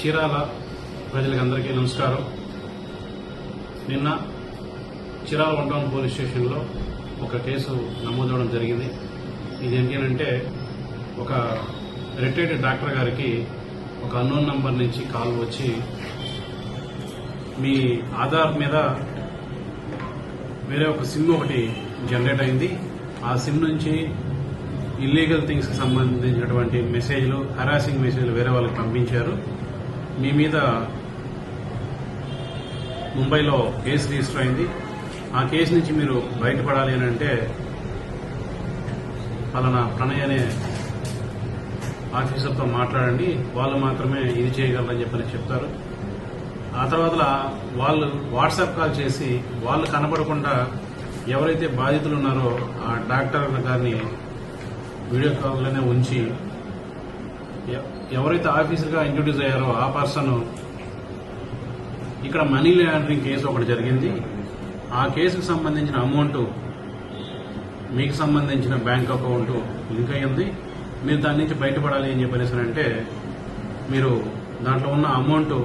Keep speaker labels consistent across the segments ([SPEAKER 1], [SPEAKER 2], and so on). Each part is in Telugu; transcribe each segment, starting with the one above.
[SPEAKER 1] చీరాల ప్రజలకందరికీ నమస్కారం. నిన్న చీరాల 1 టౌన్ పోలీస్ స్టేషన్లో ఒక కేసు నమోదవడం జరిగింది. ఇదేంటి అంటే ఒక రిటైర్డ్ డాక్టర్ గారికి ఒక అన్నోన్ నంబర్ నుంచి కాల్ వచ్చి మీ ఆధార్ మీద వేరే ఒక సిమ్ ఒకటి జనరేట్ అయింది, ఆ సిమ్ నుంచి ఇల్లీగల్ థింగ్స్ కి సంబంధించినటువంటి మెసేజ్లు, హరాసింగ్ మెసేజ్లు వేరే వాళ్ళకి పంపించారు. మీ మీద ముంబైలో కేసు రిజిస్టర్ అయింది. ఆ కేసు నుంచి మీరు బయటపడాలి అని అంటే పలానా ప్రణయ్ అనే ఆఫీసర్తో మాట్లాడండి, వాళ్ళు మాత్రమే ఇది చేయగలరని చెప్పని చెప్తారు. ఆ తర్వాత వాళ్ళు వాట్సాప్ కాల్ చేసి వాళ్ళు కనబడకుండా ఎవరైతే బాధితులు ఉన్నారో ఆ డాక్టర్ గారిని వీడియో కాల్లోనే ఉంచి ఎవరైతే ఆఫీసర్గా ఇంట్రొడ్యూస్ అయ్యారో ఆ పర్సన్ ఇక్కడ మనీ లాండరింగ్ కేసు ఒకటి జరిగింది, ఆ కేసుకు సంబంధించిన అమౌంట్ మీకు సంబంధించిన బ్యాంక్ అకౌంట్ లింక్ అయ్యింది, మీరు దాని నుంచి బయటపడాలి అని చెప్పేసి అంటే మీరు దాంట్లో ఉన్న అమౌంట్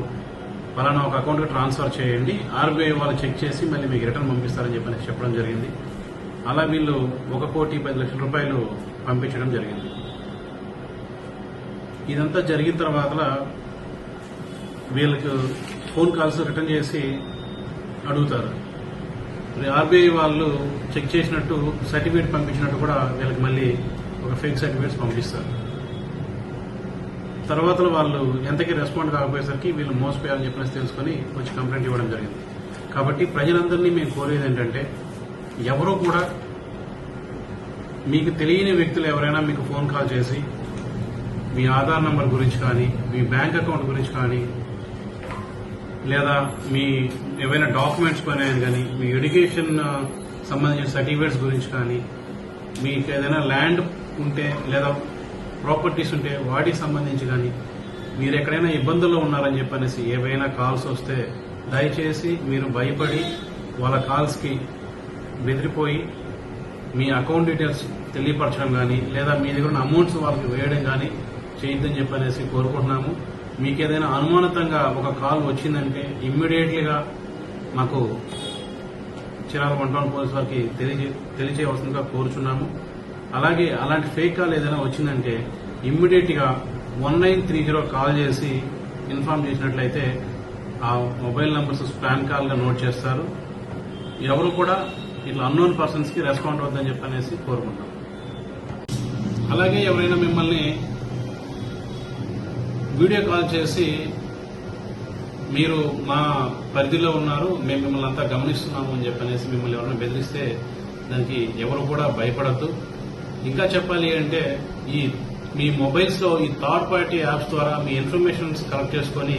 [SPEAKER 1] పలానా ఒక అకౌంట్కి ట్రాన్స్ఫర్ చేయండి, ఆర్బీఐ వాళ్ళు చెక్ చేసి మళ్ళీ మీకు రిటర్న్ పంపిస్తారని చెప్పని చెప్పడం జరిగింది. అలా వీళ్ళు 1,10,00,000 రూపాయలు పంపించడం జరిగింది. ఇదంతా జరిగిన తర్వాత వీళ్ళకు ఫోన్ కాల్స్ రిటర్న్ చేసి అడుగుతారు. ఆర్బీఐ వాళ్ళు చెక్ చేసినట్టు సర్టిఫికేట్ పంపించినట్టు కూడా వీళ్ళకి మళ్ళీ ఒక ఫేక్ సర్టిఫికేట్స్ పంపిస్తారు. తర్వాత వాళ్ళు ఎంతకీ రెస్పాండ్ కాకపోయేసరికి వీళ్ళు మోసపోయారని చెప్పేసి తెలుసుకుని వచ్చి కంప్లైంట్ ఇవ్వడం జరిగింది. కాబట్టి ప్రజలందరినీ మేము కోరేది ఏంటంటే ఎవరూ కూడా మీకు తెలియని వ్యక్తులు ఎవరైనా మీకు ఫోన్ కాల్ చేసి మీ ఆధార్ నంబర్ గురించి కానీ, మీ బ్యాంక్ అకౌంట్ గురించి కానీ, లేదా మీ ఏవైనా డాక్యుమెంట్స్ పోయినాయని కానీ, మీ ఎడ్యుకేషన్ సంబంధించిన సర్టిఫికేట్స్ గురించి కానీ, మీకు ఏదైనా ల్యాండ్ ఉంటే లేదా ప్రాపర్టీస్ ఉంటే వాటికి సంబంధించి కానీ, మీరు ఎక్కడైనా ఇబ్బందుల్లో ఉన్నారని చెప్పనేసి ఏవైనా కాల్స్ వస్తే దయచేసి మీరు భయపడి వాళ్ళ కాల్స్కి బెదిరిపోయి మీ అకౌంట్ డీటెయిల్స్ తెలియపరచడం కానీ, లేదా మీ దగ్గర ఉన్న అమౌంట్స్ వాళ్ళకి వేయడం కానీ చేయొద్దని చెప్పనేసి కోరుకుంటున్నాము. మీకు ఏదైనా అనుమానితంగా ఒక కాల్ వచ్చిందంటే ఇమ్మీడియట్లీగా మాకు చీరాల 1 టౌన్ పోలీస్ వారికి తెలియజేయవలసిందిగా కోరుచున్నాము. అలాగే అలాంటి ఫేక్ కాల్ ఏదైనా వచ్చిందంటే ఇమ్మీడియట్ గా 1930 కాల్ చేసి ఇన్ఫార్మ్ చేసినట్లయితే ఆ మొబైల్ నంబర్స్ స్పామ్ కాల్ గా నోట్ చేస్తారు. ఎవరు కూడా ఇట్లా అన్నోన్ పర్సన్స్ కి రెస్పాండ్ అవుతుందని చెప్పనేసి కోరుకుంటాం. అలాగే ఎవరైనా మిమ్మల్ని వీడియో కాల్ చేసి మీరు మా పరిధిలో ఉన్నారు, మేము మిమ్మల్ని అంతా గమనిస్తున్నాము అని చెప్పనేసి మిమ్మల్ని ఎవరైనా బెదిరిస్తే దానికి ఎవరు కూడా భయపడద్దు. ఇంకా చెప్పాలి అంటే మీ మొబైల్స్ లో ఈ థర్డ్ పార్టీ యాప్స్ ద్వారా మీ ఇన్ఫర్మేషన్స్ కలెక్ట్ చేసుకుని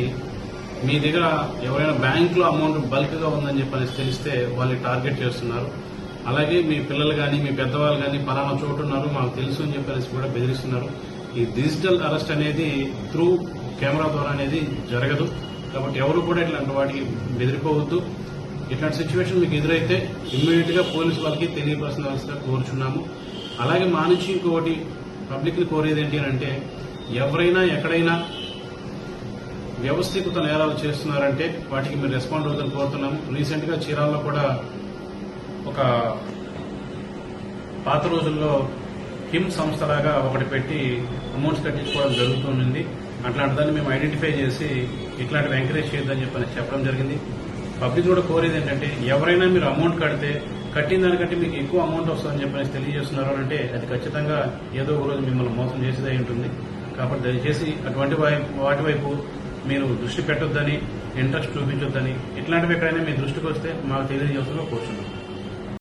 [SPEAKER 1] మీ దగ్గర ఎవరైనా బ్యాంక్ లో అమౌంట్ బల్క్ గా ఉందని చెప్పనేసి తెలిస్తే వాళ్ళని టార్గెట్ చేస్తున్నారు. అలాగే మీ పిల్లలు కానీ, మీ పెద్దవాళ్ళు కానీ పలానా చోటు ఉన్నారు మాకు తెలుసు అని చెప్పేసి కూడా బెదిరిస్తున్నారు. ఈ డిజిటల్ అరెస్ట్ అనేది త్రూ కెమెరా ద్వారా అనేది జరగదు. కాబట్టి ఎవరు కూడా ఇట్లాంటి వాటికి బెదిరిపోవద్దు. ఇట్లాంటి సిచ్యువేషన్ మీకు ఎదురైతే ఇమ్మీడియట్ గా పోలీసు వాళ్ళకి తెలియపరచాల్సిందిగా కోరుచున్నాము. అలాగే మా నుంచి ఇంకొకటి పబ్లిక్ ని కోరేది ఏంటి అంటే ఎవరైనా ఎక్కడైనా వ్యవస్థీకృత నేరాలు చేస్తున్నారంటే వాటికి మీరు రెస్పాండ్ అవుతుందని కోరుతున్నాము. రీసెంట్ గా చీరాల్లో కూడా ఒక పాత రోజుల్లో హిమ్ సంస్థలాగా ఒకటి పెట్టి అమౌంట్స్ కట్టించుకోవడం జరుగుతుంది. అట్లాంటి దాన్ని మేము ఐడెంటిఫై చేసి ఇట్లాంటివి ఎంకరేజ్ చేయొద్దని చెప్పడం జరిగింది. పబ్లిక్ కూడా కోరేది ఏంటంటే ఎవరైనా మీరు అమౌంట్ కడితే కట్టిన దానికంటే మీకు ఎక్కువ అమౌంట్ వస్తుందని చెప్పేసి తెలియజేస్తున్నారు అంటే అది ఖచ్చితంగా ఏదో ఒక రోజు మిమ్మల్ని మోసం చేసేదే ఉంటుంది. కాబట్టి దయచేసి అటువంటి వాటి వైపు మీరు దృష్టి పెట్టొద్దని, ఇంట్రెస్ట్ చూపించొద్దని, ఇట్లాంటివి ఎక్కడైనా మీ దృష్టికి వస్తే మాకు తెలియజేస్తున్నా కోరుచున్నాం.